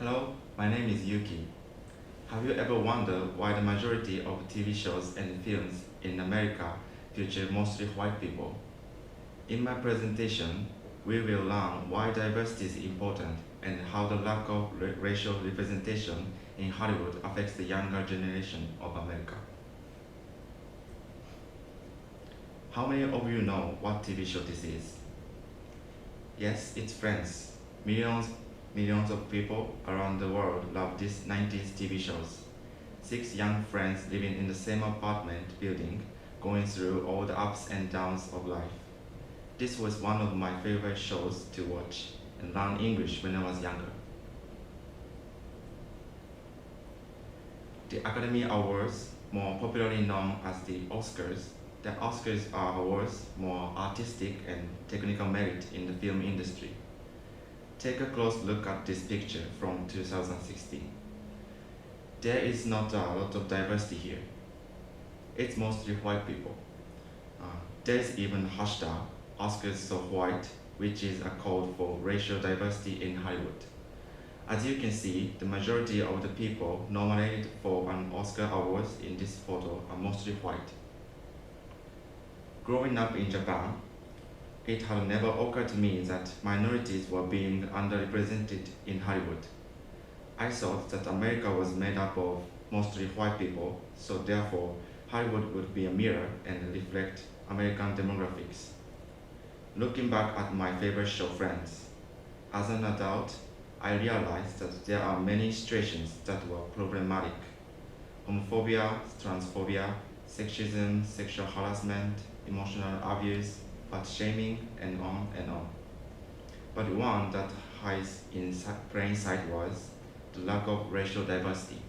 Hello, my name is Yuki. Have you ever wondered why the majority of TV shows and films in America feature mostly white people? In my presentation, we will learn why diversity is important and how the lack of racial representation in Hollywood affects the younger generation of America. How many of you know what TV show this is? Yes, it's Friends. Millions of people around the world love these 90s TV shows. Six young friends living in the same apartment building, going through all the ups and downs of life. This was one of my favorite shows to watch and learn English when I was younger. The Academy Awards, more popularly known as the Oscars are awards more artistic and technical merit in the film industry. Take a close look at this picture from 2016. There is not a lot of diversity here. It's mostly white people. There's even hashtag Oscars so white, which is a code for racial diversity in Hollywood. As you can see, the majority of the people nominated for an Oscar award in this photo are mostly white. Growing up in Japan, it had never occurred to me that minorities were being underrepresented in Hollywood. I thought that America was made up of mostly white people, so therefore Hollywood would be a mirror and reflect American demographics. Looking back at my favorite show Friends, as an adult, I realized that there are many situations that were problematic. Homophobia, transphobia, sexism, sexual harassment, emotional abuse, fat shaming, and on and on. But one that hides in plain sight was the lack of racial diversity.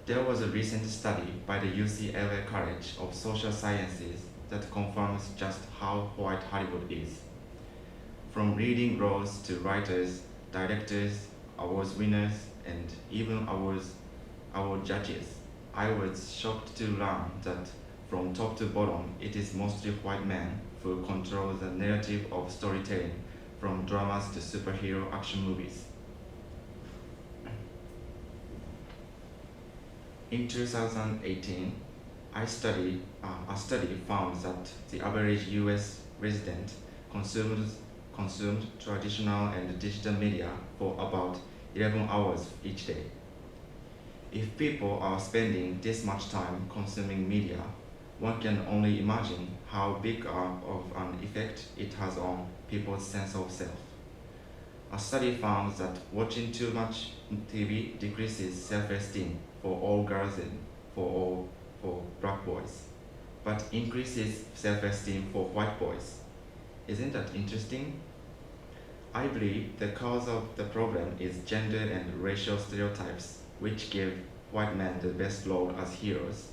There was a recent study by the UCLA College of Social Sciences that confirms just how white Hollywood is. From leading roles to writers, directors, awards winners, and even award judges, I was shocked to learn that from top to bottom, it is mostly white men who control the narrative of storytelling, from dramas to superhero action movies. In 2018, a study found that the average US resident consumed traditional and digital media for about 11 hours each day. If people are spending this much time consuming media, one can only imagine how big of an effect it has on people's sense of self. A study found that watching too much TV decreases self-esteem for all girls and for black boys, but increases self-esteem for white boys. Isn't that interesting? I believe the cause of the problem is gender and racial stereotypes, which give white men the best role as heroes,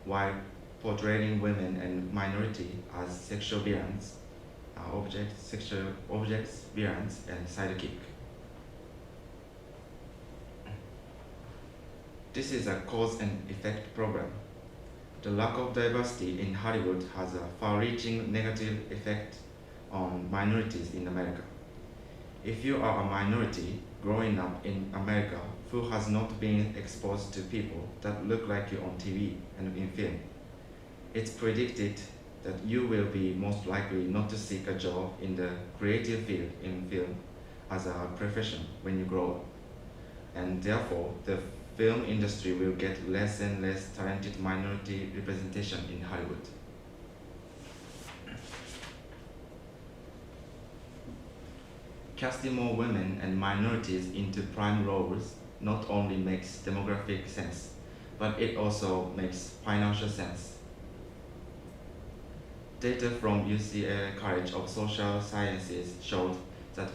while portraying women and minority as sexual villains, sexual objects, villains, and sidekick. This is a cause and effect problem. The lack of diversity in Hollywood has a far-reaching negative effect on minorities in America. If you are a minority growing up in America who has not been exposed to people that look like you on TV and in film, it's predicted that you will be most likely not to seek a job in the creative field in film as a profession when you grow up. And therefore, the film industry will get less and less talented minority representation in Hollywood. Casting more women and minorities into prime roles not only makes demographic sense, but it also makes financial sense. Data from UCLA College of Social Sciences showed that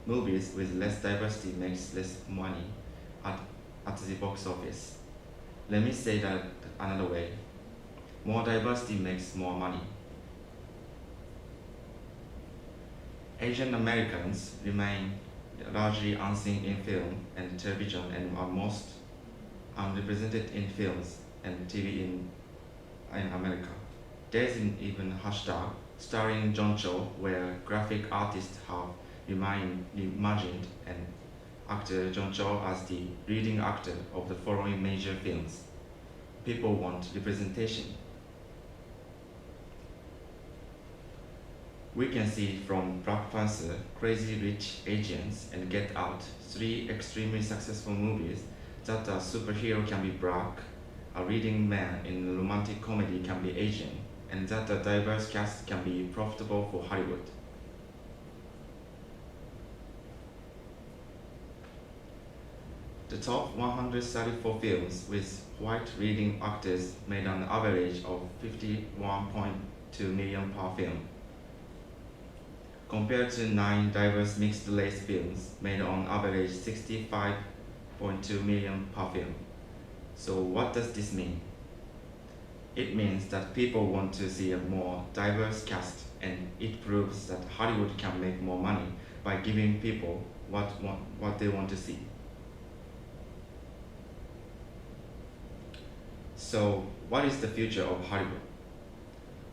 movies with less diversity makes less money at the box office. Let me say that another way. More diversity makes more money. Asian Americans remain largely unseen in film and television and are most unrepresented in films and TV in America. There's even hashtag starring John Cho, where graphic artists have imagined an actor John Cho as the leading actor of the following major films. People want representation. We can see from Black Panther, Crazy Rich Asians, and Get Out, three extremely successful movies, that a superhero can be black, a leading man in a romantic comedy can be Asian, and that a diverse cast can be profitable for Hollywood. The top 134 films with white leading actors made an average of 51.2 million per film, compared to 9 diverse mixed-race films made on average 65.2 million per film. So what does this mean? It means that people want to see a more diverse cast, and it proves that Hollywood can make more money by giving people what they want to see. So what is the future of Hollywood?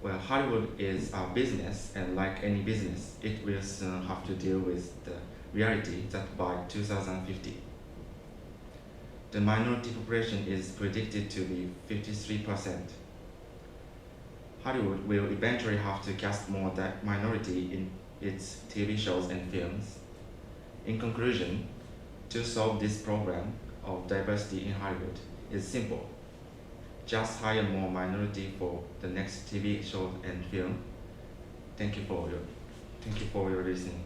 Well, Hollywood is a business, and like any business, it will soon have to deal with the reality that by 2050, the minority population is predicted to be 53%. Hollywood will eventually have to cast more minority in its TV shows and films. In conclusion, to solve this problem of diversity in Hollywood is simple. Just hire more minority for the next TV show and film. Thank you for your listening.